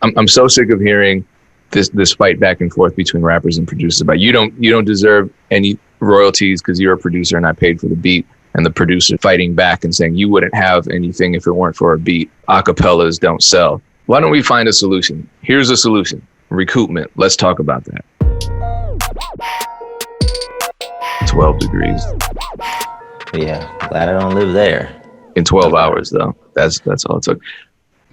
I'm so sick of hearing this fight back and forth between rappers and producers about you don't deserve any royalties because you're a producer and I paid for the beat, and the producer fighting back and saying you wouldn't have anything if it weren't for a beat. Acapellas don't sell. Why don't we find a solution? Here's a solution. Recoupment. Let's talk about that. 12 degrees. Yeah, glad I don't live there. In 12 hours, though. That's all it took.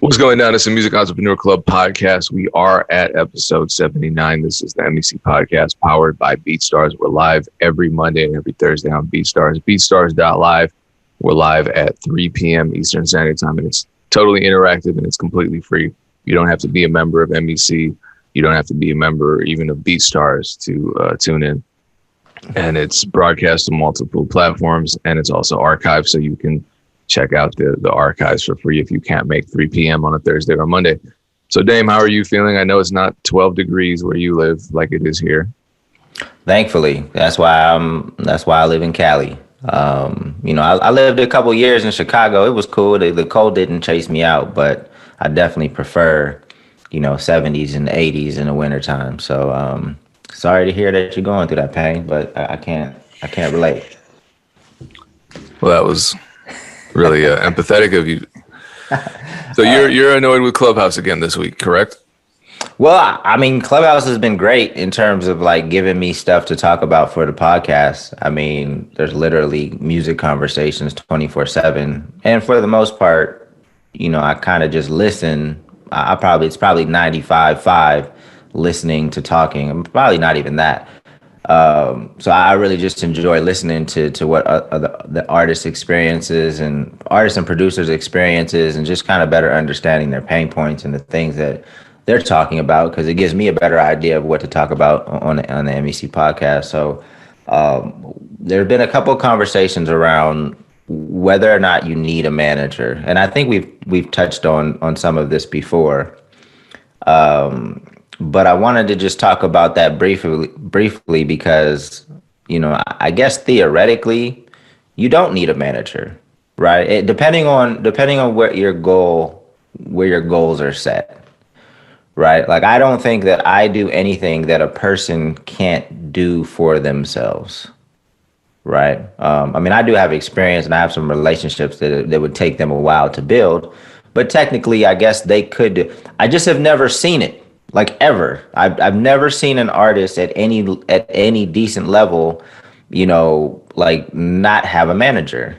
What's going down? It's the Music Entrepreneur Club podcast. We are at episode 79. This is the MEC podcast powered by BeatStars. We're live every Monday and every Thursday on BeatStars. BeatStars.live. We're live at 3 p.m. Eastern Standard Time, and it's totally interactive and it's completely free. You don't have to be a member of MEC. You don't have to be a member even of BeatStars to tune in. And it's broadcast on multiple platforms, and it's also archived, so you can check out the archives for free if you can't make 3 p.m. on a Thursday or Monday. So, Dame, how are you feeling? I know it's not 12 degrees where you live like it is here. Thankfully, that's why I live in Cali. I lived a couple years in Chicago. It was cool. The cold didn't chase me out, but I definitely prefer, 70s and 80s in the wintertime. So, sorry to hear that you're going through that pain, but I can't relate. Well, that was really empathetic of you. So you're annoyed with Clubhouse again this week, correct? Well, I mean, Clubhouse has been great in terms of like giving me stuff to talk about for the podcast. I mean, there's literally music conversations 24/7, and for the most part, I kind of just listen. It's probably 95/5 listening to talking. I'm probably not even that. So I really just enjoy listening to what the artists' experiences and artists and producers' experiences, and just kind of better understanding their pain points and the things that they're talking about, because it gives me a better idea of what to talk about on the MEC podcast. So there have been a couple of conversations around whether or not you need a manager, and I think we've touched on some of this before. But I wanted to just talk about that briefly because, I guess theoretically, you don't need a manager, right? Depending on where your goals are set, right? Like, I don't think that I do anything that a person can't do for themselves, right? I do have experience and I have some relationships that would take them a while to build, but technically, I guess they could do. I just have never seen it. Like, ever. I've never seen an artist at any decent level, like, not have a manager.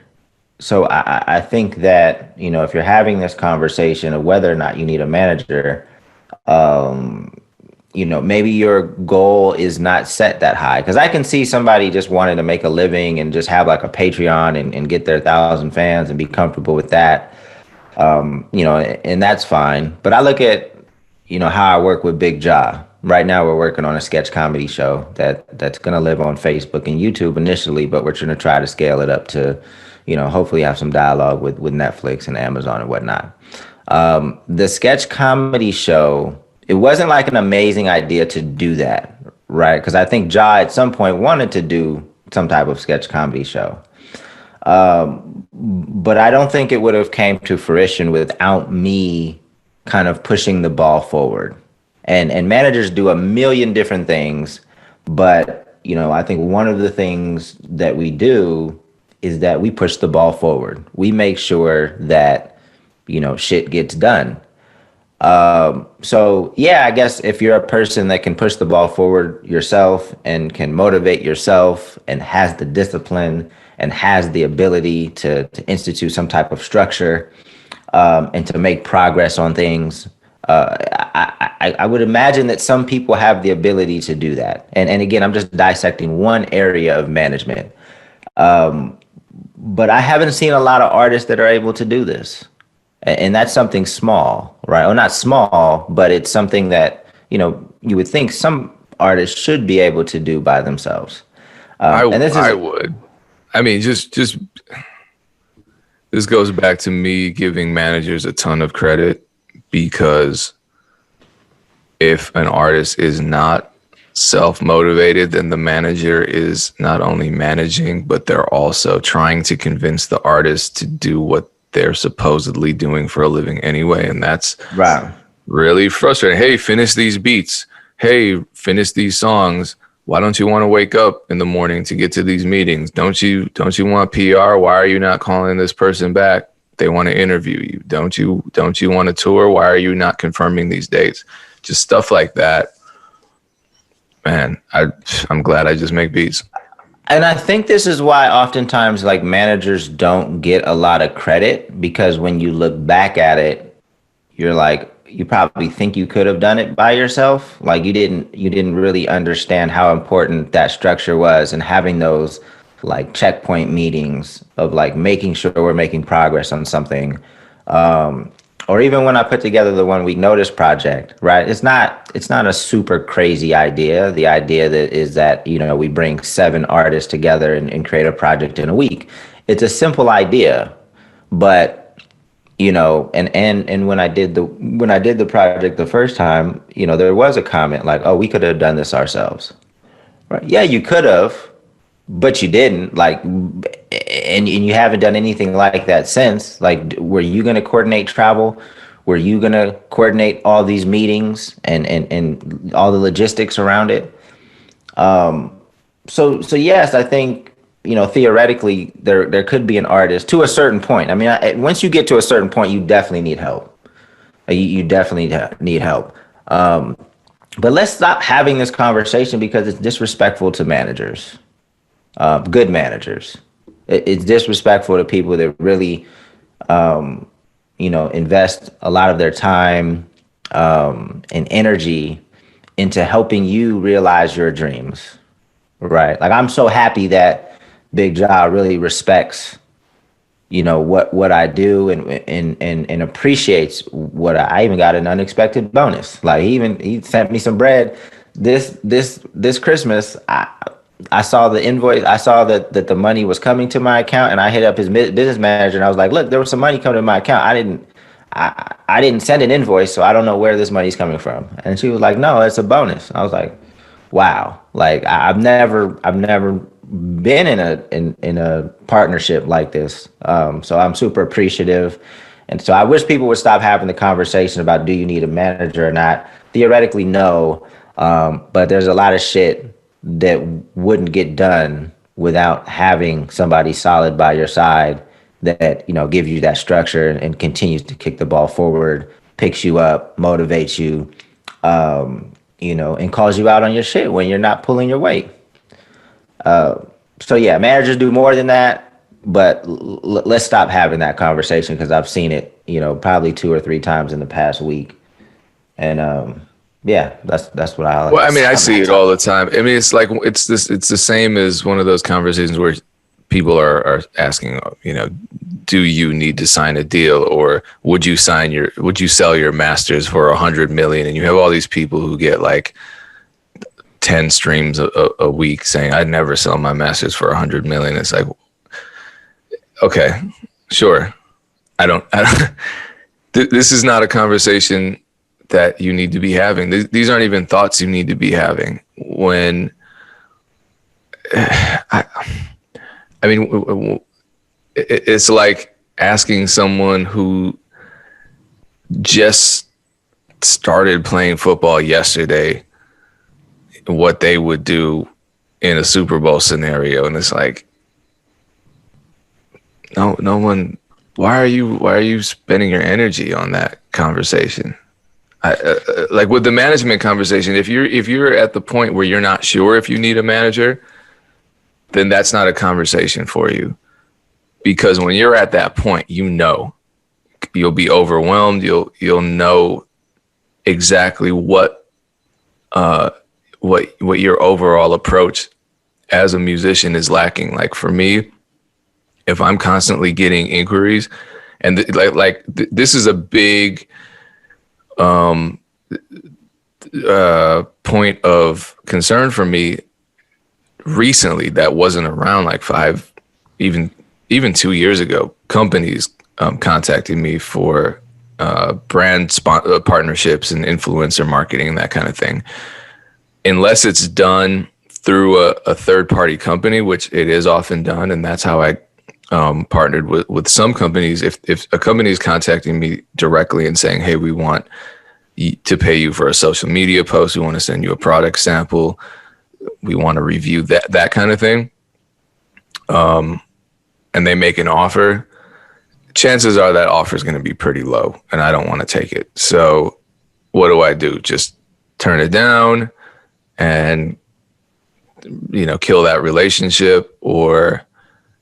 So I think that, if you're having this conversation of whether or not you need a manager, maybe your goal is not set that high. Because I can see somebody just wanting to make a living and just have like a Patreon and get their 1,000 fans and be comfortable with that, and that's fine. But I look at, how I work with Big Ja. Right now, we're working on a sketch comedy show that's going to live on Facebook and YouTube initially, but we're trying to try to scale it up to, hopefully have some dialogue with Netflix and Amazon and whatnot. The sketch comedy show, it wasn't like an amazing idea to do that, right? Because I think Ja at some point wanted to do some type of sketch comedy show. But I don't think it would have came to fruition without me kind of pushing the ball forward. And managers do a million different things, but I think one of the things that we do is that we push the ball forward. We make sure that shit gets done. So yeah, I guess if you're a person that can push the ball forward yourself and can motivate yourself and has the discipline and has the ability to institute some type of structure, and to make progress on things, I would imagine that some people have the ability to do that. And again, I'm just dissecting one area of management. But I haven't seen a lot of artists that are able to do this. And that's something small, right? Or not small, but it's something that, you would think some artists should be able to do by themselves. I would. I mean, just this goes back to me giving managers a ton of credit, because if an artist is not self-motivated, then the manager is not only managing, but they're also trying to convince the artist to do what they're supposedly doing for a living anyway. And that's right. really frustrating. Hey, finish these beats. Hey, finish these songs. Why don't you want to wake up in the morning to get to these meetings? Don't you want PR? Why are you not calling this person back? They want to interview you. Don't you want to tour? Why are you not confirming these dates? Just stuff like that. Man, I'm glad I just make beats. And I think this is why oftentimes like managers don't get a lot of credit, because when you look back at it, you're like, you probably think you could have done it by yourself. Like you didn't really understand how important that structure was, and having those like checkpoint meetings of like making sure we're making progress on something. Or even when I put together the 1 week notice project, right? It's not a super crazy idea. The idea that is that, we bring 7 artists together and create a project in a week. It's a simple idea, but and when I did the project the first time, there was a comment like, "Oh, we could have done this ourselves." Right? Yeah, you could have, but you didn't. Like, and you haven't done anything like that since. Like, were you going to coordinate travel? Were you going to coordinate all these meetings and all the logistics around it? So yes, I think, theoretically there could be an artist to a certain point. I mean, once you get to a certain point, you definitely need help. You definitely need help. But let's stop having this conversation because it's disrespectful to managers, good managers. It's disrespectful to people that really, invest a lot of their time and energy into helping you realize your dreams. Right. Like, I'm so happy that Big Ja really respects, what I do and appreciates what I even got an unexpected bonus. Like, he sent me some bread this Christmas. I saw the invoice. I saw that the money was coming to my account, and I hit up his business manager and I was like, "Look, there was some money coming to my account. I didn't send an invoice, so I don't know where this money's coming from." And she was like, "No, it's a bonus." I was like, wow. Like, I've never been in a partnership like this. So I'm super appreciative. And so I wish people would stop having the conversation about, do you need a manager or not? Theoretically, no. But there's a lot of shit that wouldn't get done without having somebody solid by your side that, gives you that structure and continues to kick the ball forward, picks you up, motivates you, and calls you out on your shit when you're not pulling your weight. So yeah, managers do more than that, but let's stop having that conversation because I've seen it, probably 2 or 3 times in the past week. And yeah, that's what I like. Well, I mean, I see it all the time. I mean, it's like it's the same as one of those conversations where people are asking, do you need to sign a deal, or would you sell your masters for 100 million? And you have all these people who get like 10 streams a week saying, I'd never sell my masters for 100 million. It's like, okay, sure. I don't this is not a conversation that you need to be having. These aren't even thoughts you need to be having when I mean, it's like asking someone who just started playing football yesterday what they would do in a Super Bowl scenario. And it's like, no one, why are you spending your energy on that conversation? Like with the management conversation, if you're at the point where you're not sure if you need a manager, then that's not a conversation for you. Because when you're at that point, you'll be overwhelmed. You'll know exactly what your overall approach as a musician is lacking. Like for me, if I'm constantly getting inquiries, and this is a big point of concern for me recently that wasn't around like 5, even 2 years ago. Companies contacting me for brand partnerships and influencer marketing and that kind of thing. Unless it's done through a third party company, which it is often done, and that's how I partnered with some companies. If a company is contacting me directly and saying, hey, we want to pay you for a social media post. We want to send you a product sample. We want to review that kind of thing. And they make an offer. Chances are that offer is going to be pretty low, and I don't want to take it. So what do? Just turn it down and, kill that relationship, or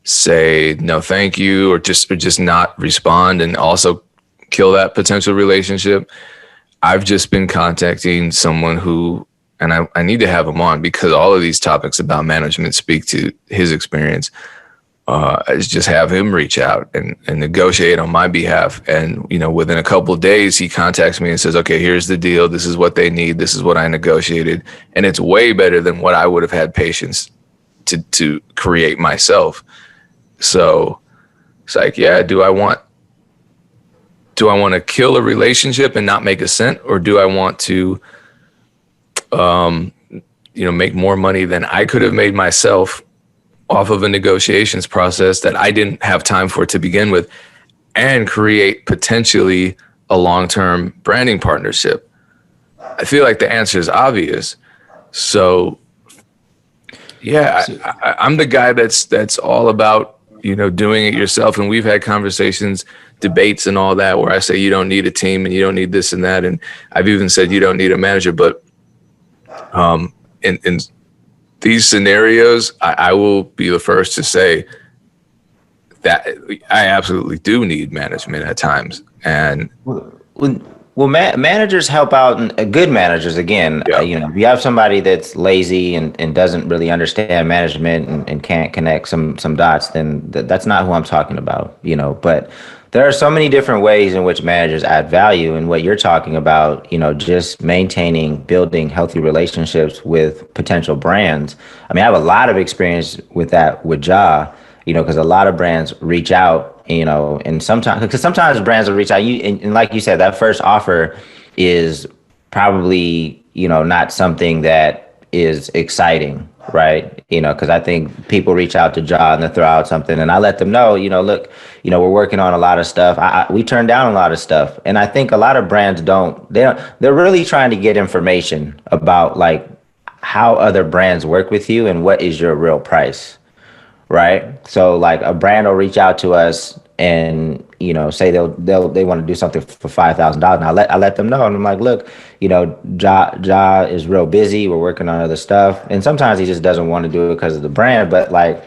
say no thank you, or just not respond and also kill that potential relationship. I've just been contacting someone who, and I need to have him on because all of these topics about management speak to his experience. Is just have him reach out and negotiate on my behalf. And, within a couple of days, he contacts me and says, okay, here's the deal. This is what they need. This is what I negotiated. And it's way better than what I would have had patience to create myself. So it's like, yeah, do I want to kill a relationship and not make a cent? Or do I want to, make more money than I could have made myself off of a negotiations process that I didn't have time for to begin with, and create potentially a long-term branding partnership? I feel like the answer is obvious. So yeah, I'm the guy that's all about, doing it yourself. And we've had conversations, debates and all that, where I say, you don't need a team and you don't need this and that. And I've even said, you don't need a manager, but in these scenarios, I will be the first to say that I absolutely do need management at times. And managers help out, and good managers, again, yeah. If you have somebody that's lazy and doesn't really understand management and can't connect some dots, then that's not who I'm talking about, but there are so many different ways in which managers add value. And what you're talking about, just building healthy relationships with potential brands. I mean, I have a lot of experience with that with Ja, because a lot of brands reach out, and sometimes brands will reach out. And like you said, that first offer is probably, not something that is exciting, right? Because I think people reach out to Ja and they throw out something, and I let them know, look, we're working on a lot of stuff. We turn down a lot of stuff, and I think a lot of brands they're really trying to get information about like how other brands work with you and what is your real price, right? So like a brand will reach out to us and say they want to do something for $5,000, and I let them know, and I'm like, look, Ja is real busy. We're working on other stuff, and sometimes he just doesn't want to do it because of the brand. But like,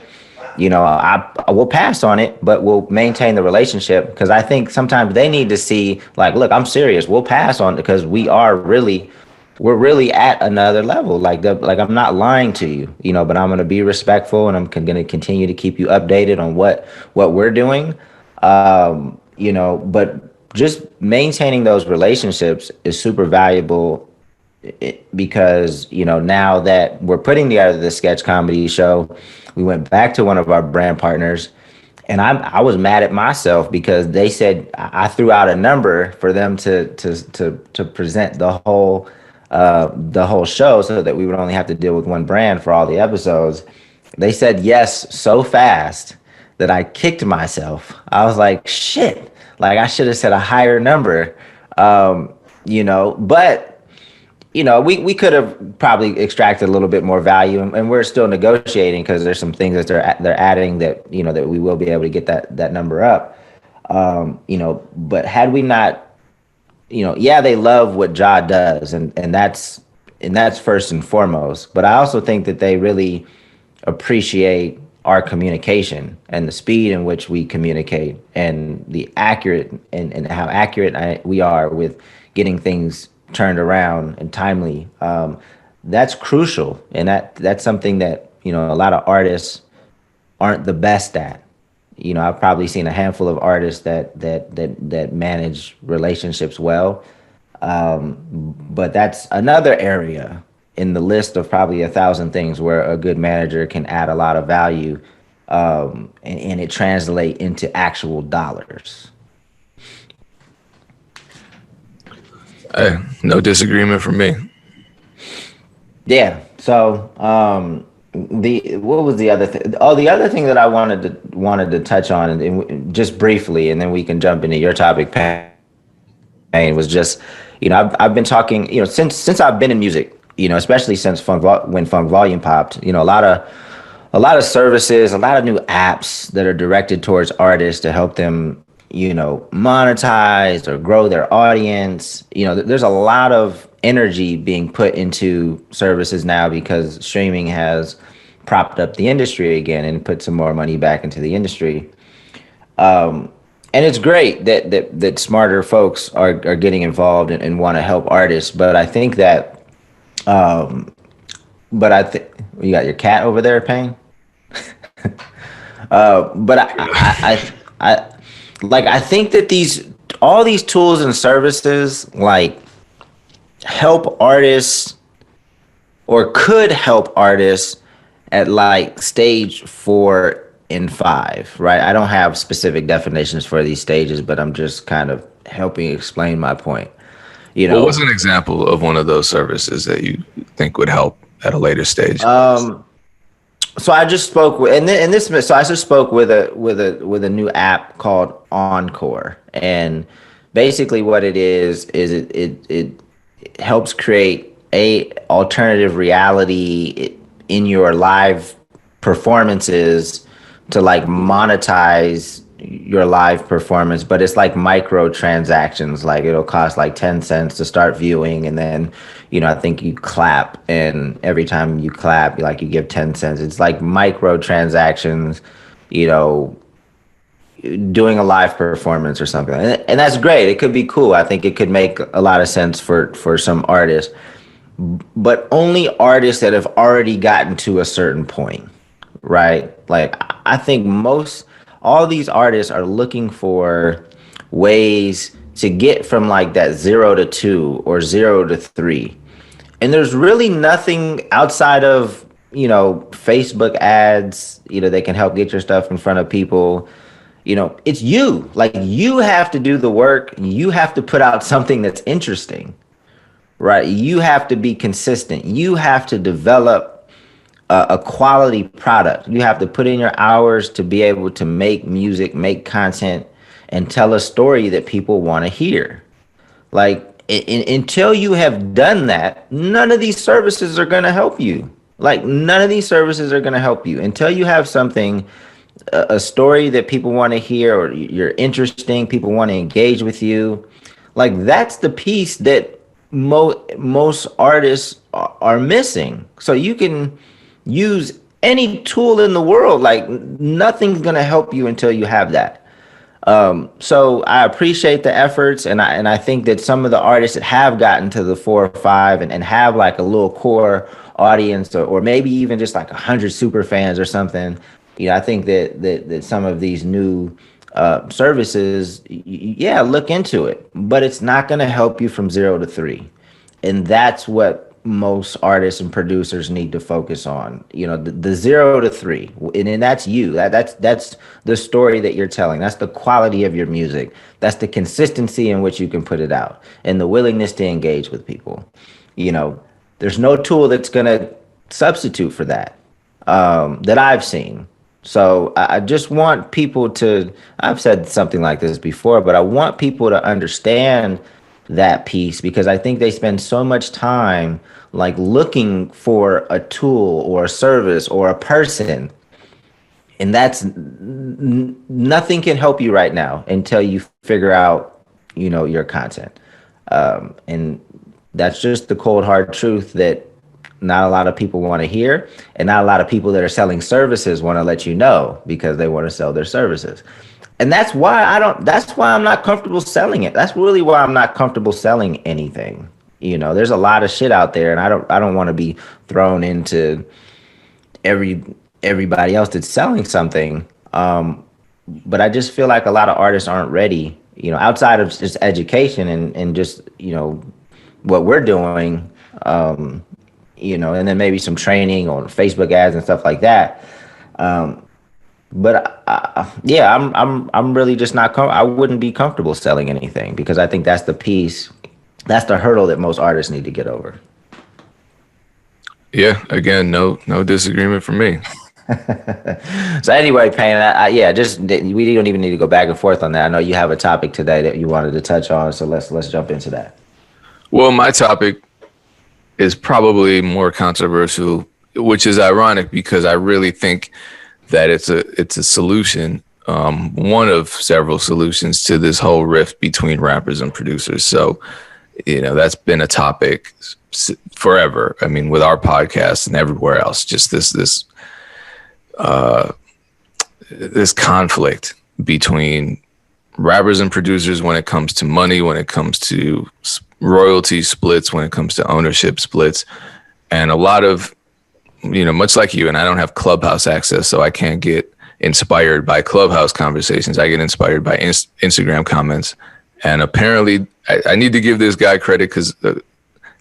I will pass on it, but we'll maintain the relationship, because I think sometimes they need to see like, look, I'm serious. We'll pass on it because we're really at another level. Like I'm not lying to you, but I'm going to be respectful, and I'm going to continue to keep you updated on what we're doing. But just maintaining those relationships is super valuable, because, now that we're putting together the sketch comedy show, we went back to one of our brand partners, and I was mad at myself because they said I threw out a number for them to present the whole show, so that we would only have to deal with one brand for all the episodes. They said yes so fast that I kicked myself. I was like, shit, like I should have said a higher number, but we could have probably extracted a little bit more value, and we're still negotiating because there's some things that they're adding that, that we will be able to get that number up. But had we not, they love what Ja does, and that's first and foremost. But I also think that they really appreciate our communication and the speed in which we communicate, and the accurate and how accurate we are with getting things turned around and timely. That's crucial, and that's something that a lot of artists aren't the best at. I've probably seen a handful of artists that manage relationships well, but that's another area in the list of probably 1,000 things where a good manager can add a lot of value, and it translate into actual dollars. Hey, no disagreement from me. Yeah. So what was the other thing? Oh, the other thing that I wanted to touch on, and just briefly, and then we can jump into your topic, Payne, was just, I've been talking, since I've been in music, especially since when Funk Volume popped, a lot of services, a lot of new apps that are directed towards artists to help them, monetize or grow their audience. There's a lot of energy being put into services now because streaming has propped up the industry again and put some more money back into the industry. And it's great that smarter folks are getting involved and want to help artists. But I think that, you got your cat over there, Payne. But I think that all these tools and services like help artists or could help artists at like stage 4 and 5, right? I don't have specific definitions for these stages, but I'm just kind of helping explain my point. What was an example of one of those services that you think would help at a later stage? So I just spoke with, so I just spoke with a new app called Encore, and basically what it is it helps create a alternative reality in your live performances to like monetize your live performance, but it's like micro transactions. Like it'll cost like 10 cents to start viewing, and then I think you clap, and every time you clap, you give 10 cents. It's like micro transactions, doing a live performance or something, and that's great. It could be cool. I think it could make a lot of sense for some artists, but only artists that have already gotten to a certain point, right? Like I think all these artists are looking for ways to get from like that 0 to 2 or 0 to 3. And there's really nothing outside of, Facebook ads, they can help get your stuff in front of people. It's you. Like you have to do the work. You have to put out something that's interesting, right? You have to be consistent. You have to develop a quality product. You have to put in your hours to be able to make music, make content, and tell a story that people want to hear. Like until you have done that, none of these services are going to help you. Like none of these services are going to help you until you have something, a story that people want to hear, or you're interesting, people want to engage with you. Like that's the piece that most artists are missing. So you can use any tool in the world, like nothing's going to help you until you have that. So I appreciate the efforts, and I think that some of the artists that have gotten to the 4 or 5 and have like a little core audience, or maybe even just like 100 super fans or something, I think that some of these new services, look into it, but it's not going to help you from 0 to 3, and that's what most artists and producers need to focus on. The 0 to 3, and that's you. That's the story that you're telling. That's the quality of your music. That's the consistency in which you can put it out, and the willingness to engage with people. There's no tool that's gonna substitute for that that I've seen. So I just want people to. I've said something like this before, but I want people to understand that piece, because I think they spend so much time like looking for a tool or a service or a person, and that's nothing can help you right now until you figure out your content, and that's just the cold hard truth that not a lot of people want to hear, and not a lot of people that are selling services want to let you know, because they want to sell their services. And that's why I'm not comfortable selling it. That's really why I'm not comfortable selling anything. There's a lot of shit out there, and I don't want to be thrown into everybody else that's selling something. But I just feel like a lot of artists aren't ready, outside of just education and just, what we're doing, and then maybe some training on Facebook ads and stuff like that. But I'm really just not. I wouldn't be comfortable selling anything, because I think that's the piece, that's the hurdle that most artists need to get over. Yeah. Again, no disagreement from me. So anyway, Payne, we don't even need to go back and forth on that. I know you have a topic today that you wanted to touch on, so let's jump into that. Well, my topic is probably more controversial, which is ironic because I really think that it's a solution, one of several solutions to this whole rift between rappers and producers. So, that's been a topic forever. I mean, with our podcast and everywhere else, just this conflict between rappers and producers when it comes to money, when it comes to royalty splits, when it comes to ownership splits, and a lot of, much like you, and I don't have Clubhouse access, so I can't get inspired by Clubhouse conversations. I get inspired by Instagram comments. And apparently I need to give this guy credit because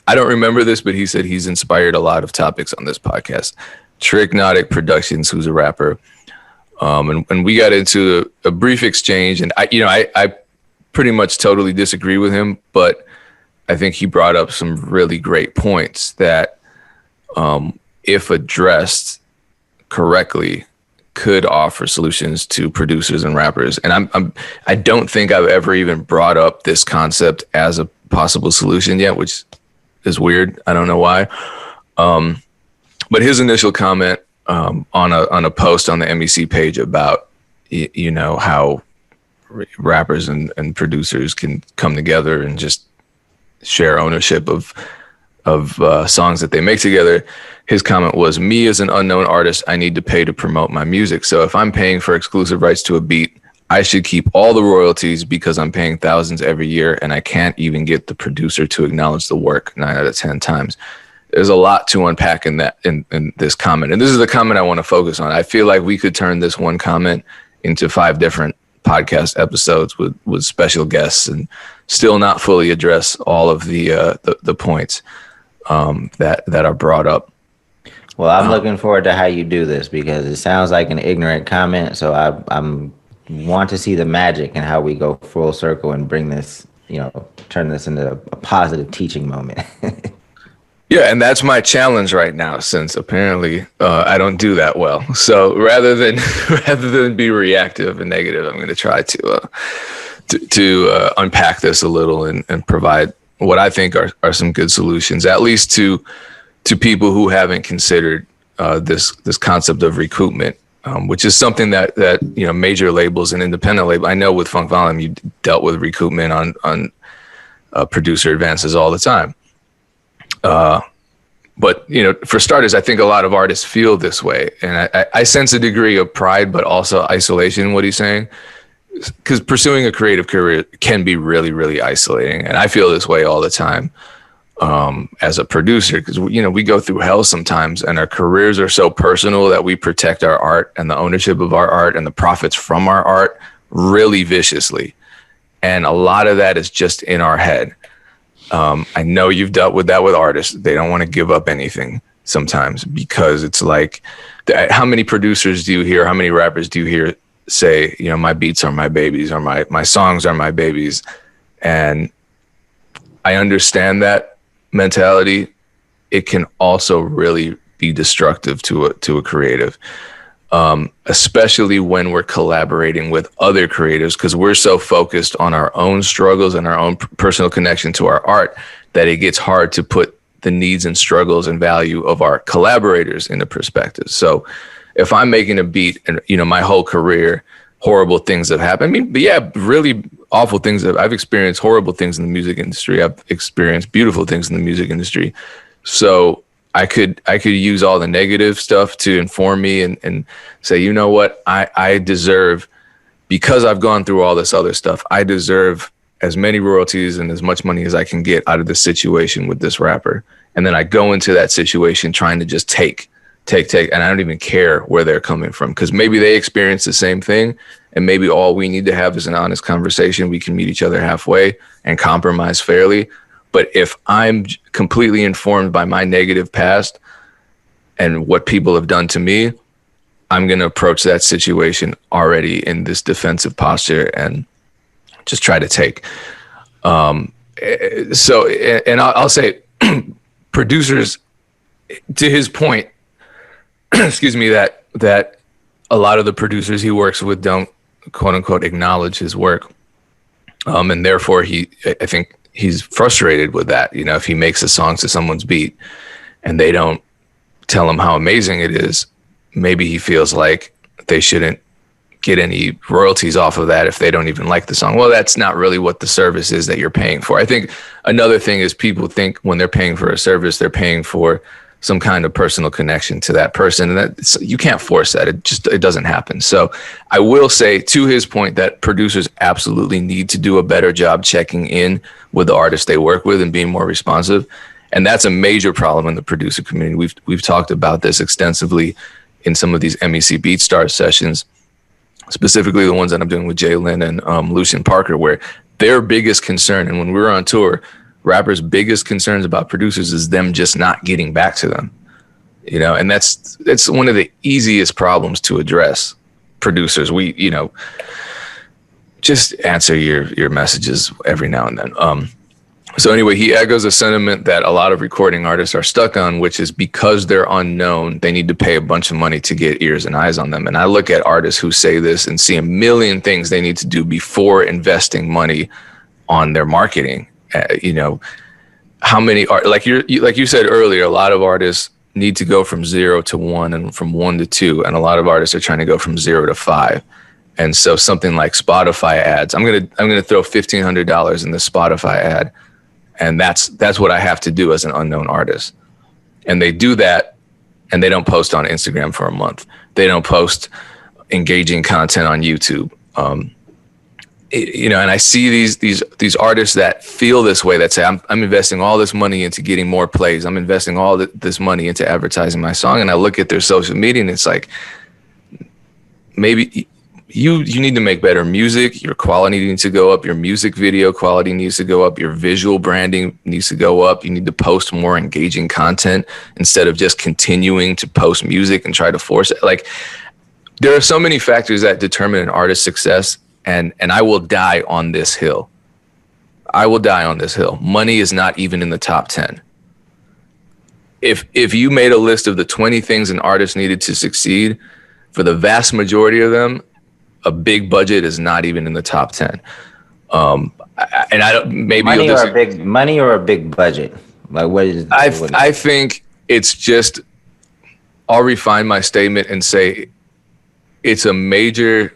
I don't remember this, but he said he's inspired a lot of topics on this podcast. Tricknotic Productions, who's a rapper. And we got into a brief exchange, and I pretty much totally disagree with him, but I think he brought up some really great points that, if addressed correctly, could offer solutions to producers and rappers. And I don't think I've ever even brought up this concept as a possible solution yet, which is weird. I don't know why. But his initial comment on a post on the MEC page about how rappers and producers can come together and just share ownership of songs that they make together. His comment was, "Me as an unknown artist, I need to pay to promote my music. So if I'm paying for exclusive rights to a beat, I should keep all the royalties because I'm paying thousands every year and I can't even get the producer to acknowledge the work 9 out of 10 times." There's a lot to unpack in that, in this comment. And this is the comment I want to focus on. I feel like we could turn this one comment into 5 different podcast episodes with special guests and still not fully address all of the points that are brought up. Well, I'm looking forward to how you do this because it sounds like an ignorant comment. So I'm want to see the magic and how we go full circle and bring this, turn this into a positive teaching moment. Yeah, and that's my challenge right now, since apparently I don't do that well. So rather than be reactive and negative, I'm going to try to unpack this a little and provide what I think are some good solutions, at least to people who haven't considered this concept of recoupment, which is something that major labels and independent labels. I know with Funk Volume you dealt with recoupment on producer advances all the time. But for starters, I think a lot of artists feel this way, and I sense a degree of pride, but also isolation in what he's saying, because pursuing a creative career can be really, really isolating, and I feel this way all the time as a producer, because we go through hell sometimes, and our careers are so personal that we protect our art and the ownership of our art and the profits from our art really viciously, and a lot of that is just in our head. I know you've dealt with that with artists. They don't want to give up anything sometimes because it's like, how many producers do you hear? How many rappers do you hear say, my beats are my babies, or my songs are my babies? And I understand that mentality. It can also really be destructive to a creative, especially when we're collaborating with other creatives, because we're so focused on our own struggles and our own personal connection to our art that it gets hard to put the needs and struggles and value of our collaborators into perspective. So if I'm making a beat and, my whole career, horrible things have happened. But yeah, really awful things. I've experienced horrible things in the music industry. I've experienced beautiful things in the music industry. So I could use all the negative stuff to inform me and say, you know what, I deserve, because I've gone through all this other stuff, I deserve as many royalties and as much money as I can get out of this situation with this rapper. And then I go into that situation trying to just take, and I don't even care where they're coming from, because maybe they experience the same thing, and maybe all we need to have is an honest conversation. We can meet each other halfway and compromise fairly. But if I'm completely informed by my negative past and what people have done to me, I'm going to approach that situation already in this defensive posture and just try to take. So, and I'll say producers, to his point, excuse me, that a lot of the producers he works with don't, quote unquote, acknowledge his work. And therefore I think he's frustrated with that. You know, if he makes a song to someone's beat and they don't tell him how amazing it is, maybe he feels like they shouldn't get any royalties off of that if they don't even like the song. Well, that's not really what the service is that you're paying for. I think another thing is people think when they're paying for a service, they're paying for some kind of personal connection to that person, and that you can't force that. It doesn't happen. So I will say, to his point, that producers absolutely need to do a better job checking in with the artists they work with and being more responsive. And that's a major problem in the producer community. We've talked about this extensively in some of these MEC BeatStars sessions, specifically the ones that I'm doing with Jay Lynn and Lucian Parker, where their biggest concern, and when we were on tour, rappers' biggest concerns about producers is them just not getting back to them, you know, and that's one of the easiest problems to address. Producers, just answer your messages every now and then. So anyway, he echoes a sentiment that a lot of recording artists are stuck on, which is because they're unknown, they need to pay a bunch of money to get ears and eyes on them. And I look at artists who say this and see a million things they need to do before investing money on their marketing. How many are like you said earlier, a lot of artists need to go from 0 to 1 and from 1 to 2. And a lot of artists are trying to go from 0 to 5. And so something like Spotify ads, I'm going to throw $1,500 in the Spotify ad. And that's what I have to do as an unknown artist. And they do that, and they don't post on Instagram for a month. They don't post engaging content on YouTube. And I see these artists that feel this way, that say, I'm investing all this money into getting more plays. I'm investing all this money into advertising my song. And I look at their social media, and it's like, maybe you need to make better music. Your quality needs to go up. Your music video quality needs to go up. Your visual branding needs to go up. You need to post more engaging content instead of just continuing to post music and try to force it. Like, there are so many factors that determine an artist's success, and I will die on this hill. I will die on this hill. Money is not even in the top 10. If you made a list of the 20 things an artist needed to succeed, for the vast majority of them, a big budget is not even in the top 10. And I don't, maybe money or a big budget. Like, what is? I think it's just, I'll refine my statement and say it's a major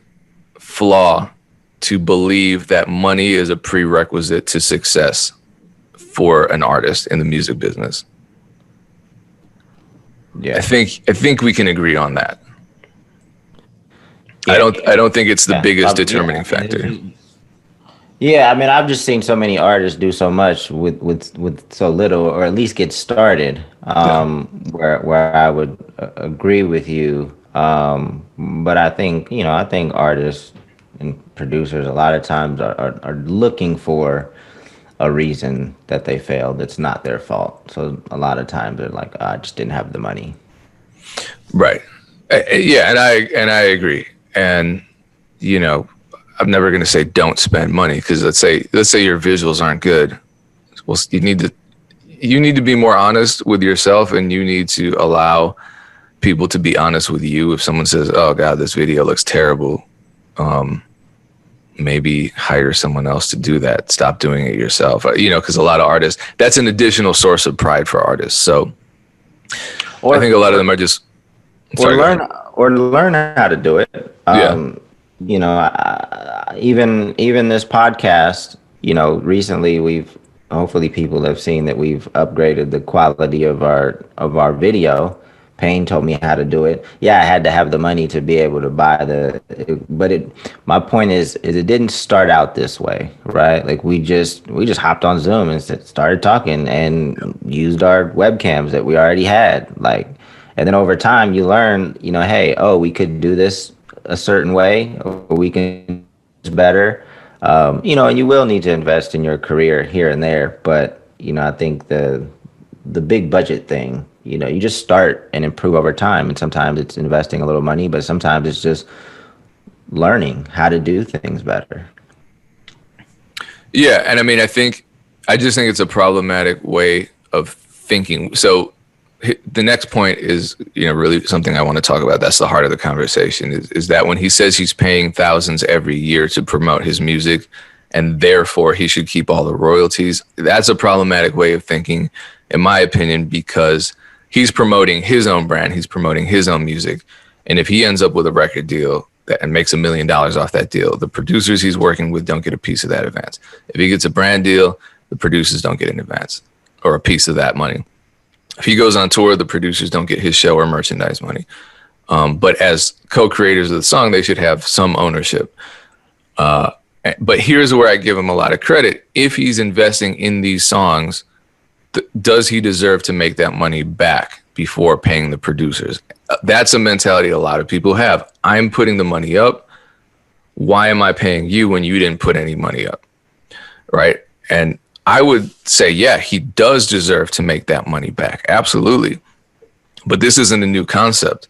flaw to believe that money is a prerequisite to success for an artist in the music business. Yeah, I think we can agree on that. Yeah, I don't think it's the biggest determining factor. Yeah, I mean, I've just seen so many artists do so much with so little, or at least get started. Where I would agree with you, but I think artists and producers a lot of times are looking for a reason that they failed. It's not their fault. So a lot of times they're like, I just didn't have the money. Right. Yeah, and I agree. And, I'm never going to say don't spend money, because let's say your visuals aren't good. Well, you need to be more honest with yourself, and you need to allow people to be honest with you. If someone says, oh God, this video looks terrible, maybe hire someone else to do that. Stop doing it yourself, because a lot of artists, that's an additional source of pride for artists. So I think a lot of them are just, learn how to do it. Even this podcast, recently hopefully people have seen that we've upgraded the quality of our video. Payne told me how to do it. Yeah, I had to have the money to be able to buy my point is it didn't start out this way, right? Like, we just hopped on Zoom and started talking and used our webcams that we already had. Like, and then over time you learn, hey, we could do this a certain way, or we can do this better. And you will need to invest in your career here and there. But, I think the big budget thing, you just start and improve over time. And sometimes it's investing a little money, but sometimes it's just learning how to do things better. Yeah. And I mean, I just think it's a problematic way of thinking. So the next point is, really something I want to talk about. That's the heart of the conversation, is that when he says he's paying thousands every year to promote his music, and therefore he should keep all the royalties. That's a problematic way of thinking, in my opinion, because he's promoting his own brand, he's promoting his own music. And if he ends up with a record deal and makes $1 million off that deal, the producers he's working with don't get a piece of that advance. If he gets a brand deal, the producers don't get an advance or a piece of that money. If he goes on tour, the producers don't get his show or merchandise money. But as co-creators of the song, they should have some ownership. But here's where I give him a lot of credit. If he's investing in these songs, does he deserve to make that money back before paying the producers? That's a mentality a lot of people have. I'm putting the money up. Why am I paying you when you didn't put any money up? Right? And I would say, yeah, he does deserve to make that money back. Absolutely. But this isn't a new concept.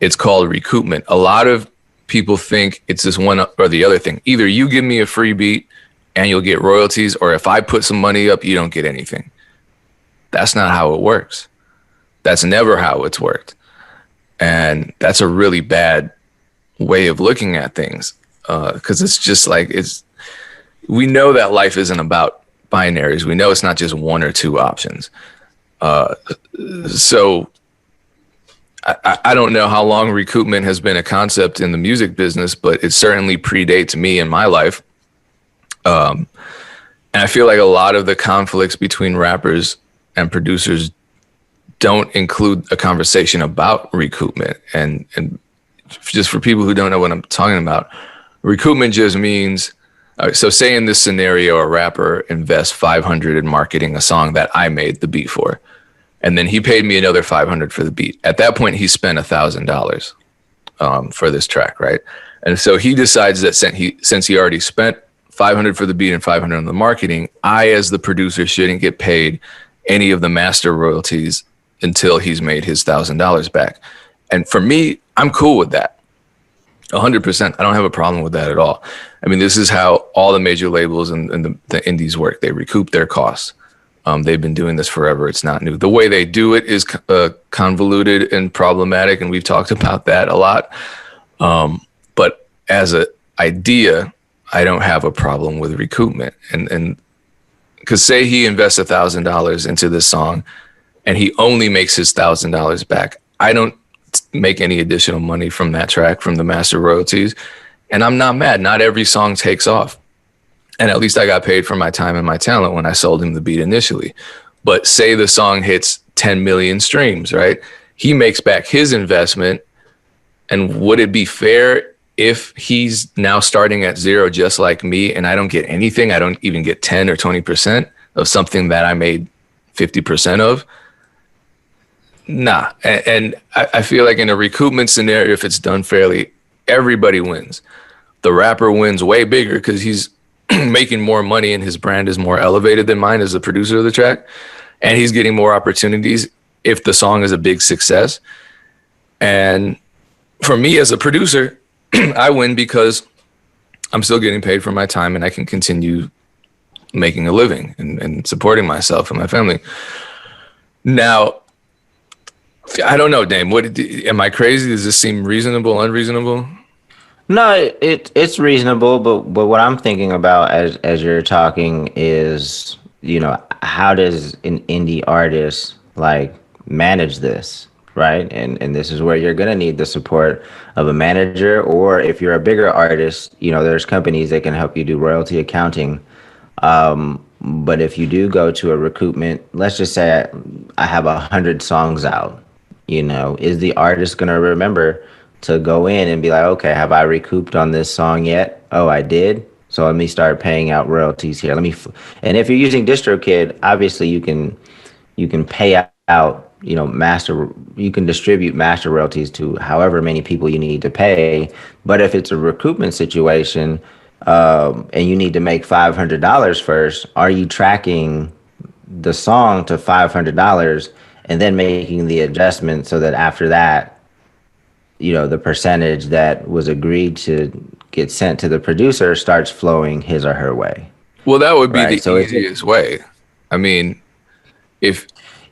It's called recoupment. A lot of people think it's this one or the other thing. Either you give me a free beat and you'll get royalties, or if I put some money up, you don't get anything. That's not how it works. That's never how it's worked. And that's a really bad way of looking at things, because it's just like, we know that life isn't about binaries. We know it's not just one or two options. So I don't know how long recoupment has been a concept in the music business, but it certainly predates me in my life. And I feel like a lot of the conflicts between rappers and producers don't include a conversation about recoupment. And just for people who don't know what I'm talking about, recoupment just means, so say in this scenario, a rapper invests $500 in marketing a song that I made the beat for, and then he paid me another $500 for the beat. At that point, he spent $1,000 for this track, right? And so he decides that since he already spent $500 for the beat and $500 on the marketing, I, as the producer, shouldn't get paid any of the master royalties until he's made his $1,000 back. And for me, I'm cool with that. 100%. I don't have a problem with that at all. I mean, this is how all the major labels and the indies work. They recoup their costs. They've been doing this forever. It's not new. The way they do it is convoluted and problematic, and we've talked about that a lot. But as an idea, I don't have a problem with recoupment. And because say he invests $1,000 into this song and he only makes his $1,000 back, I don't make any additional money from that track, from the master royalties. And I'm not mad. Not every song takes off. And at least I got paid for my time and my talent when I sold him the beat initially. But say the song hits 10 million streams, right? He makes back his investment. And would it be fair if he's now starting at zero, just like me, and I don't get anything? I don't even get 10 or 20% of something that I made 50% of? Nah. And I feel like in a recoupment scenario, if it's done fairly, everybody wins. The rapper wins way bigger because he's making more money and his brand is more elevated than mine as the producer of the track. And he's getting more opportunities if the song is a big success. And for me as a producer, I win because I'm still getting paid for my time and I can continue making a living and supporting myself and my family. Now, I don't know, Dame. Am I crazy? Does this seem reasonable, unreasonable? No, it's reasonable, but what I'm thinking about as you're talking is, how does an indie artist like manage this, right? And this is where you're gonna need the support of a manager, or if you're a bigger artist, there's companies that can help you do royalty accounting. But if you do go to a recoupment, let's just say I have 100 songs out, is the artist gonna remember to go in and be like, okay, have I recouped on this song yet? Oh, I did. So let me start paying out royalties here. And if you're using DistroKid, obviously you can pay out, you can distribute master royalties to however many people you need to pay. But if it's a recoupment situation, and you need to make $500 first, are you tracking the song to $500 and then making the adjustment so that after that, the percentage that was agreed to get sent to the producer starts flowing his or her way? Well, that would be right? The easiest way. I mean,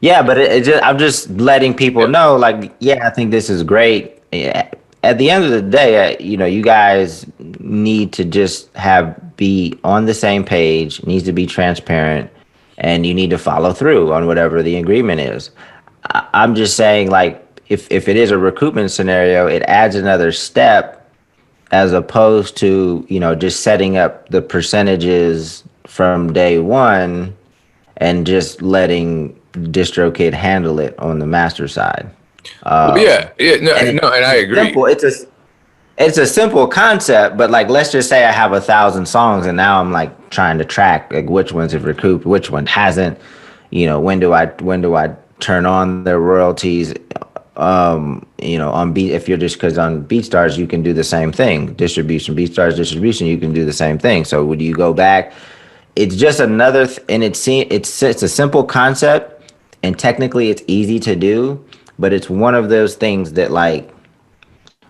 yeah, but I'm just letting people know, like, yeah, I think this is great. At the end of the day, you guys need to just have be on the same page, needs to be transparent, and you need to follow through on whatever the agreement is. I'm just saying, like, if it is a recoupment scenario, it adds another step as opposed to, just setting up the percentages from day one and just letting DistroKid handle it on the master side. Well, no, and I agree. Simple. It's a simple concept, but like, let's just say I have 1,000 songs, and now I'm like trying to track like which ones have recouped, which one hasn't. When do I turn on their royalties? On beat, if you're just, because on BeatStars you can do the same thing. BeatStars distribution, you can do the same thing. So would you go back? It's just another, and it's a simple concept, and technically it's easy to do, but it's one of those things that, like,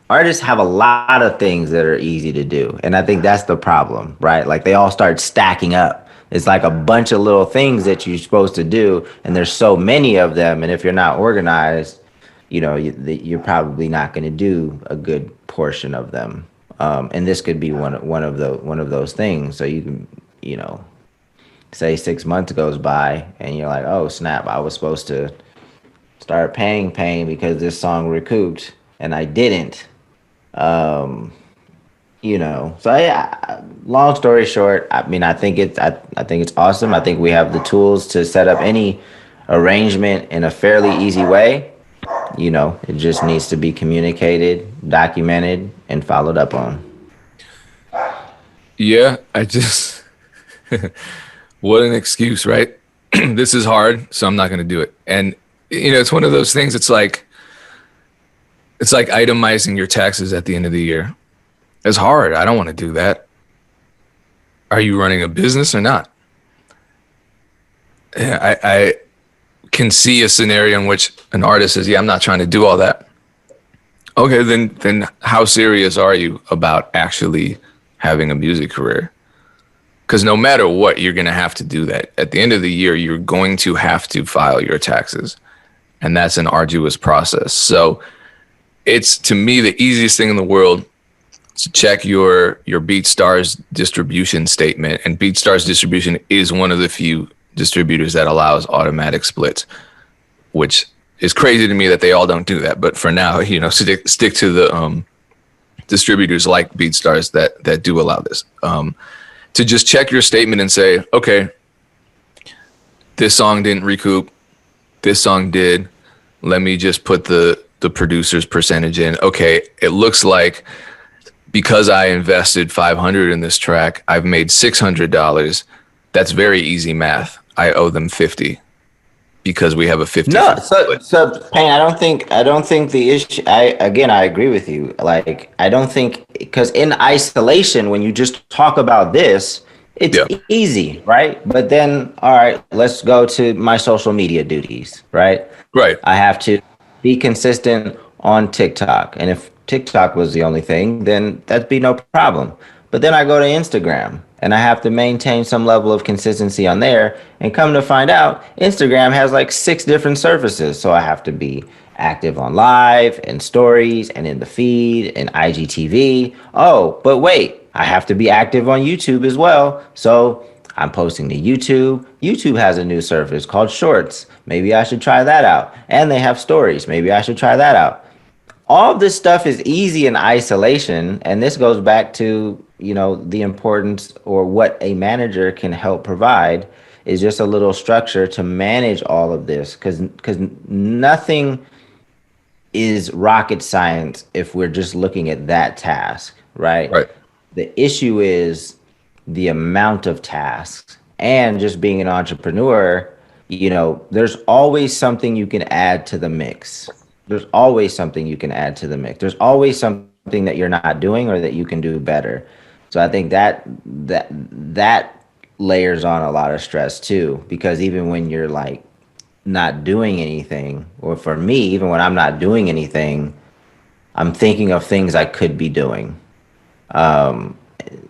artists have a lot of things that are easy to do, and I think that's the problem, right? Like, they all start stacking up. It's like a bunch of little things that you're supposed to do, and there's so many of them, and if you're not organized, you're probably not going to do a good portion of them. And this could be one of those things. So you can, say 6 months goes by and you're like, oh snap, I was supposed to start paying because this song recouped and I didn't. So yeah, long story short, I mean, I think it's awesome. I think we have the tools to set up any arrangement in a fairly easy way. It just needs to be communicated, documented, and followed up on. Yeah, what an excuse, right? This is hard, so I'm not going to do it. And, it's one of those things. It's like itemizing your taxes at the end of the year. It's hard. I don't want to do that. Are you running a business or not? Yeah, I can see a scenario in which an artist says, yeah, I'm not trying to do all that. Okay, then how serious are you about actually having a music career? Because no matter what, you're going to have to do that. At the end of the year, you're going to have to file your taxes. And that's an arduous process. So it's, to me, the easiest thing in the world to check your BeatStars distribution statement. And BeatStars distribution is one of the few distributors that allows automatic splits, which is crazy to me that they all don't do that. But for now, stick to the distributors like BeatStars that do allow this. To just check your statement and say, okay, this song didn't recoup, this song did. Let me just put the producer's percentage in. Okay, it looks like because I invested $500 in this track, I've made $600. That's very easy math. I owe them $50 because we have a 50. No, so Payne, I don't think the issue. I agree with you. Like, I don't think, because in isolation, when you just talk about this, it's easy, right? But then, all right, let's go to my social media duties, right? Right. I have to be consistent on TikTok, and if TikTok was the only thing, then that'd be no problem. But then I go to Instagram, and I have to maintain some level of consistency on there. And come to find out, Instagram has like 6 different services. So I have to be active on live and stories and in the feed and IGTV. Oh, but wait, I have to be active on YouTube as well. So I'm posting to YouTube. YouTube has a new service called Shorts. Maybe I should try that out. And they have stories. Maybe I should try that out. All of this stuff is easy in isolation, and this goes back to, the importance, or what a manager can help provide, is just a little structure to manage all of this, because nothing is rocket science if we're just looking at that task, right? Right. The issue is the amount of tasks, and just being an entrepreneur, there's always something you can add to the mix. There's always something you can add to the mix. There's always something that you're not doing or that you can do better. So I think that layers on a lot of stress too, because even when you're like not doing anything, or for me, even when I'm not doing anything, I'm thinking of things I could be doing.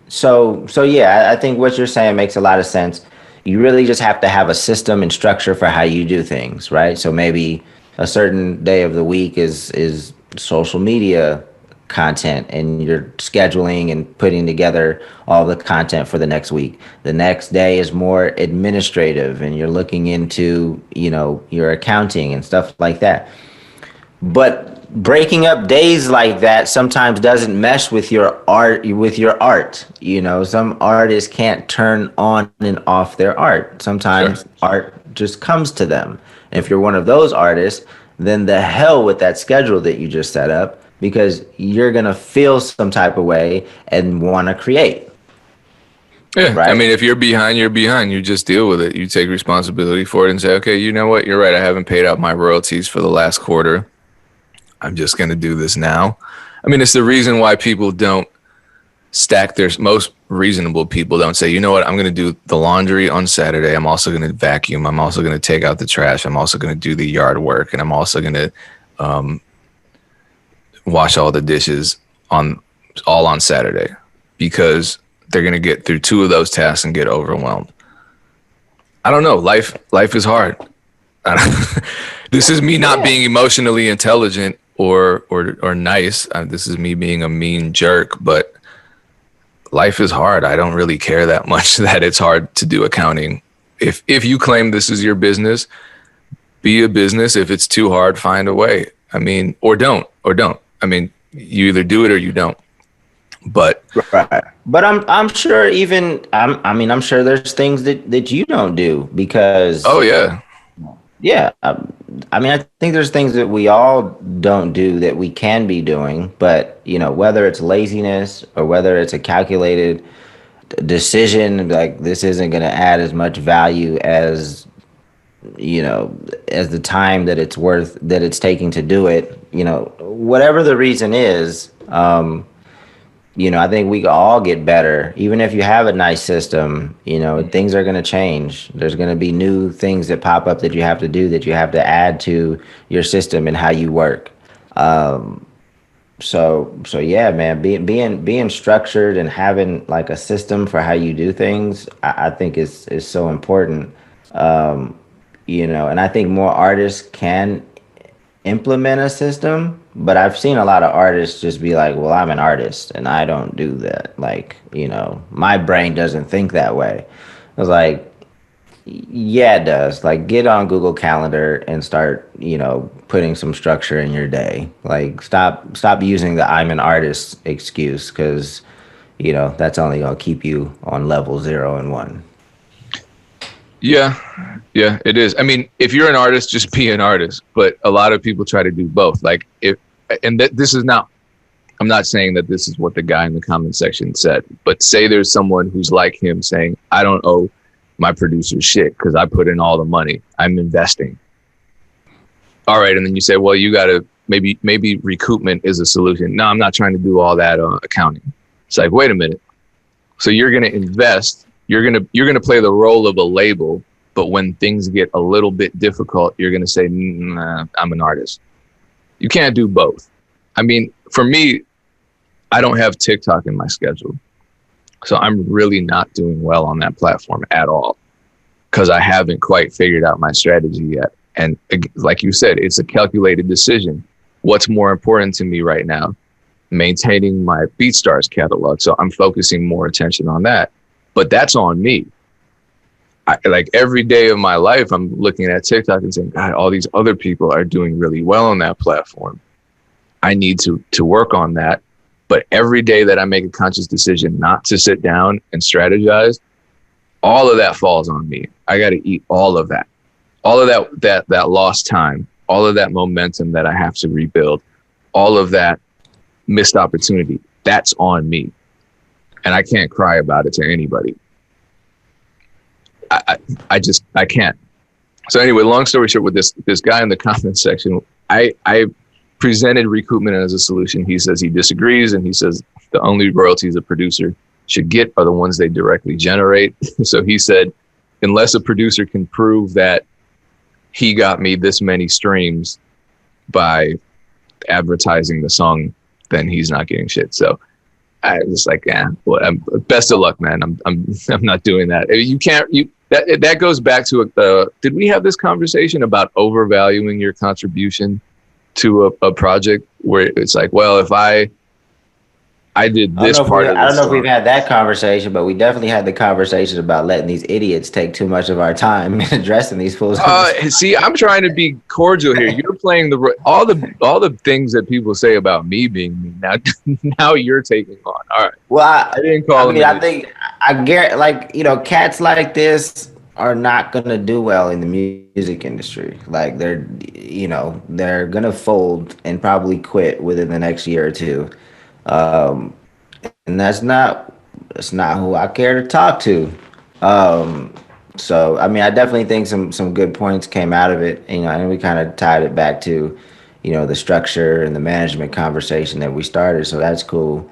So yeah, I think what you're saying makes a lot of sense. You really just have to have a system and structure for how you do things, right? So maybe a certain day of the week is social media content and you're scheduling and putting together all the content for the next week. The next day is more administrative and you're looking into, your accounting and stuff like that. But breaking up days like that sometimes doesn't mesh with your art. Some artists can't turn on and off their art. Sometimes Sure. art just comes to them. And if you're one of those artists, then the hell with that schedule that you just set up, because you're going to feel some type of way and want to create. Yeah. Right? I mean, if you're behind, you're behind. You just deal with it. You take responsibility for it and say, okay, you know what? You're right. I haven't paid out my royalties for the last quarter. I'm just going to do this now. I mean, it's the reason why people don't stack most reasonable people don't say, you know what, I'm going to do the laundry on Saturday. I'm also going to vacuum. I'm also going to take out the trash. I'm also going to do the yard work. And I'm also going to wash all the dishes all on Saturday, because they're going to get through 2 of those tasks and get overwhelmed. I don't know. Life is hard. This is me not being emotionally intelligent or nice. This is me being a mean jerk, but life is hard. I don't really care that much that it's hard to do accounting. If you claim this is your business, be a business. If it's too hard, find a way. I mean, or don't. I mean, you either do it or you don't. But right. But I'm sure I'm sure there's things that you don't do because yeah. I mean, I think there's things that we all don't do that we can be doing, but whether it's laziness or whether it's a calculated decision, like this isn't going to add as much value as as the time that it's taking to do it, whatever the reason is, I think we can all get better. Even if you have a nice system, things are going to change. There's going to be new things that pop up that you have to do, that you have to add to your system and how you work. So yeah, man, being structured and having like a system for how you do things, I think is so important. And I think more artists can implement a system, but I've seen a lot of artists just be like, well, I'm an artist and I don't do that. Like, my brain doesn't think that way. I was like, yeah, it does. Like, get on Google Calendar and start, putting some structure in your day. Like, stop using the I'm an artist excuse, because, that's only going to keep you on level 0 and 1. Yeah, it is. I mean, if you're an artist, just be an artist. But a lot of people try to do both. Like, this is not, I'm not saying that this is what the guy in the comment section said, but say there's someone who's like him saying, I don't owe my producer shit because I put in all the money. I'm investing. All right. And then you say, well, you got to maybe recoupment is a solution. No, I'm not trying to do all that accounting. It's like, wait a minute. So you're going to invest. You're going to play the role of a label, but when things get a little bit difficult, you're going to say, nah, I'm an artist. You can't do both. I mean, for me, I don't have TikTok in my schedule. So I'm really not doing well on that platform at all, because I haven't quite figured out my strategy yet. And like you said, it's a calculated decision. What's more important to me right now? Maintaining my BeatStars catalog. So I'm focusing more attention on that. But that's on me. Like every day of my life, I'm looking at TikTok and saying, God, all these other people are doing really well on that platform. I need to work on that. But every day that I make a conscious decision not to sit down and strategize, all of that falls on me. I got to eat all of that that lost time, all of that momentum that I have to rebuild, all of that missed opportunity. That's on me. And I can't cry about it to anybody. I can't. So anyway, long story short, with this guy in the comment section, I presented recoupment as a solution. He says he disagrees, and he says the only royalties a producer should get are the ones they directly generate. So he said, unless a producer can prove that he got me this many streams by advertising the song, then he's not getting shit. So I was like, well, best of luck, man. I'm not doing that. You can't. That goes back to did we have this conversation about overvaluing your contribution to a project, where it's like, well, if I I did this part of I the don't know if we've song. had that conversation, but we definitely had the conversations about letting these idiots take too much of our time and addressing these fools. See, I'm trying to be cordial here. You're playing all the things that people say about me being me. Now, now you're taking on. All right. Well, I didn't I call him mean, an I idiot. think I get like cats like this are not gonna do well in the music industry. Like they're gonna fold and probably quit within the next year or two, um, and that's not who I care to talk to. Um, so I mean, I definitely think some good points came out of it. And we kind of tied it back to the structure and the management conversation that we started. So that's cool.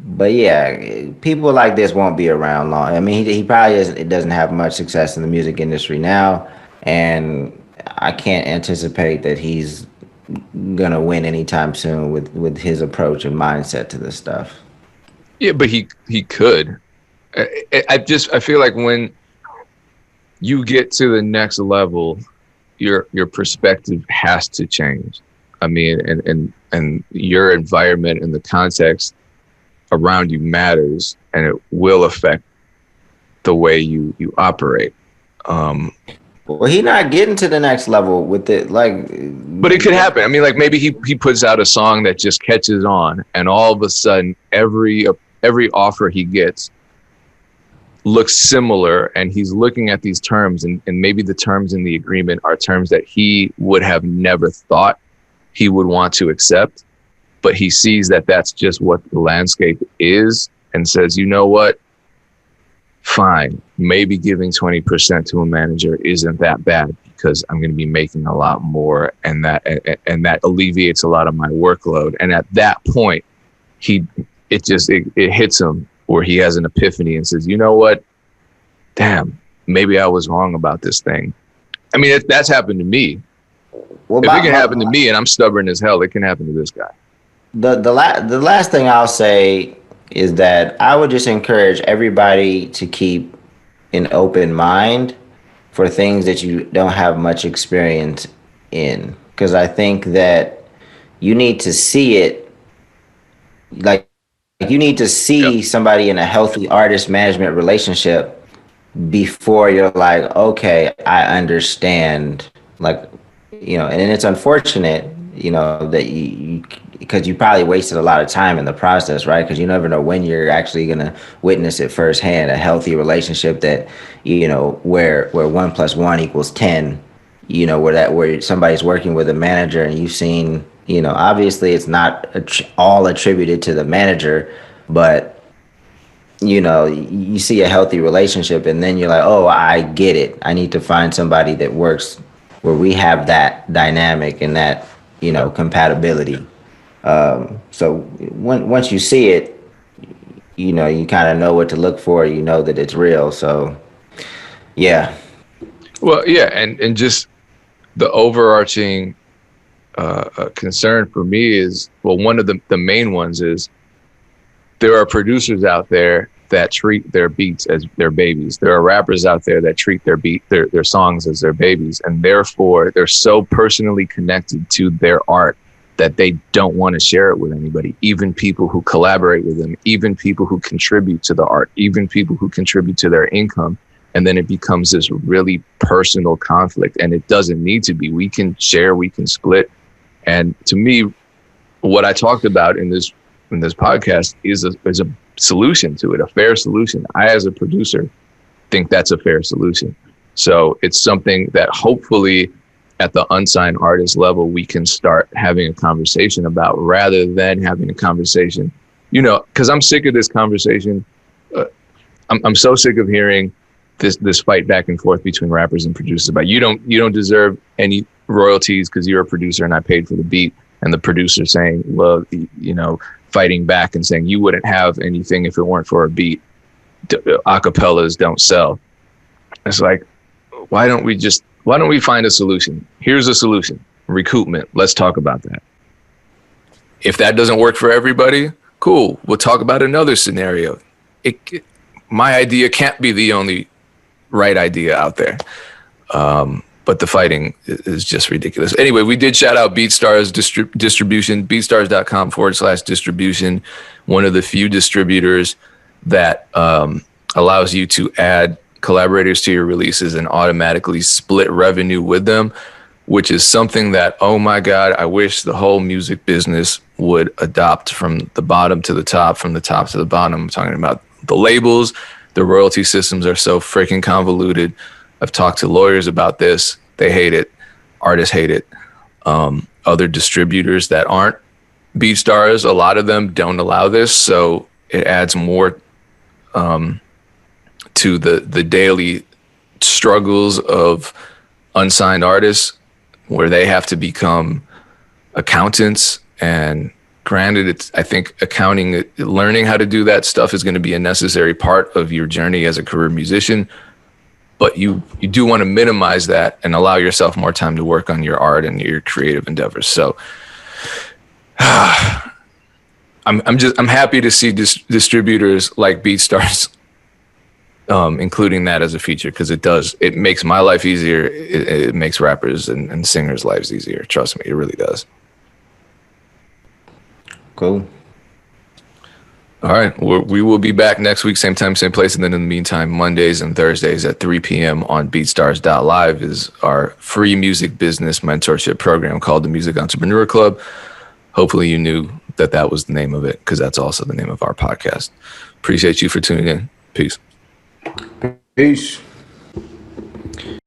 But yeah, people like this won't be around long. I mean, he probably doesn't have much success in the music industry now, and I can't anticipate that he's gonna win anytime soon with his approach and mindset to this stuff. Yeah, but he could. I feel like when you get to the next level, your perspective has to change. I mean, and your environment and the context around you matters, and it will affect the way you operate. Well, he not getting to the next level with it, like. But it could happen. I mean, like maybe he puts out a song that just catches on, and all of a sudden, every offer he gets looks similar, and he's looking at these terms, and maybe the terms in the agreement are terms that he would have never thought he would want to accept, but he sees that that's just what the landscape is, and says, you know what? Fine, maybe giving 20% to a manager isn't that bad because I'm going to be making a lot more, and that alleviates a lot of my workload. And at that point, it hits him, or he has an epiphany and says, you know what? Damn, maybe I was wrong about this thing. I mean, that's happened to me. Well, if it can happen to me, and I'm stubborn as hell, it can happen to this guy. The last thing I'll say is that I would just encourage everybody to keep an open mind for things that you don't have much experience in, because I think that you need to see it, like you need to see somebody in a healthy artist management relationship before you're like, okay, I understand. Like, and it's unfortunate, that you because you probably wasted a lot of time in the process, right? Because you never know when you're actually gonna witness it firsthand. A healthy relationship that, where 1+1 = 10. Where somebody's working with a manager and you've seen, obviously it's not all attributed to the manager, but you see a healthy relationship and then you're like, oh, I get it. I need to find somebody that works where we have that dynamic and that, compatibility. So once you see it, you kind of know what to look for. You know that it's real. So, yeah. Well, yeah, and just the overarching concern for me is, well, one of the main ones is there are producers out there that treat their beats as their babies. There are rappers out there that treat their songs as their babies, and therefore they're so personally connected to their art that they don't want to share it with anybody, even people who collaborate with them, even people who contribute to the art, even people who contribute to their income. And then it becomes this really personal conflict, and it doesn't need to be. We can share, we can split. And to me, what I talked about in this podcast is a solution to it, a fair solution. I, as a producer, think that's a fair solution. So it's something that hopefully at the unsigned artist level, we can start having a conversation about, rather than having a conversation, because I'm sick of this conversation. I'm so sick of hearing this fight back and forth between rappers and producers about you don't deserve any royalties because you're a producer and I paid for the beat, and the producer saying, well, fighting back and saying you wouldn't have anything if it weren't for a beat. Acapellas don't sell. It's like, why don't we find a solution? Here's a solution: recoupment. Let's talk about that. If that doesn't work for everybody, cool. We'll talk about another scenario. My idea can't be the only right idea out there. but the fighting is just ridiculous. Anyway, we did shout out BeatStars distribution, beatstars.com/distribution, one of the few distributors that allows you to add collaborators to your releases and automatically split revenue with them, which is something that, oh my God, I wish the whole music business would adopt from the bottom to the top, from the top to the bottom. I'm talking about the labels. The royalty systems are so freaking convoluted. I've talked to lawyers about this. They hate it. Artists hate it. Other distributors that aren't BeatStars, a lot of them don't allow this. So it adds more to the daily struggles of unsigned artists, where they have to become accountants. And granted, I think accounting, learning how to do that stuff is going to be a necessary part of your journey as a career musician. But you do want to minimize that and allow yourself more time to work on your art and your creative endeavors. So I'm happy to see distributors like BeatStars including that as a feature, because it makes my life easier. It makes rappers and singers' lives easier. Trust me, it really does. Cool. All right. We will be back next week, same time, same place. And then in the meantime, Mondays and Thursdays at 3 p.m. on beatstars.live is our free music business mentorship program called the Music Entrepreneur Club. Hopefully you knew that was the name of it, because that's also the name of our podcast. Appreciate you for tuning in. Peace. Peace.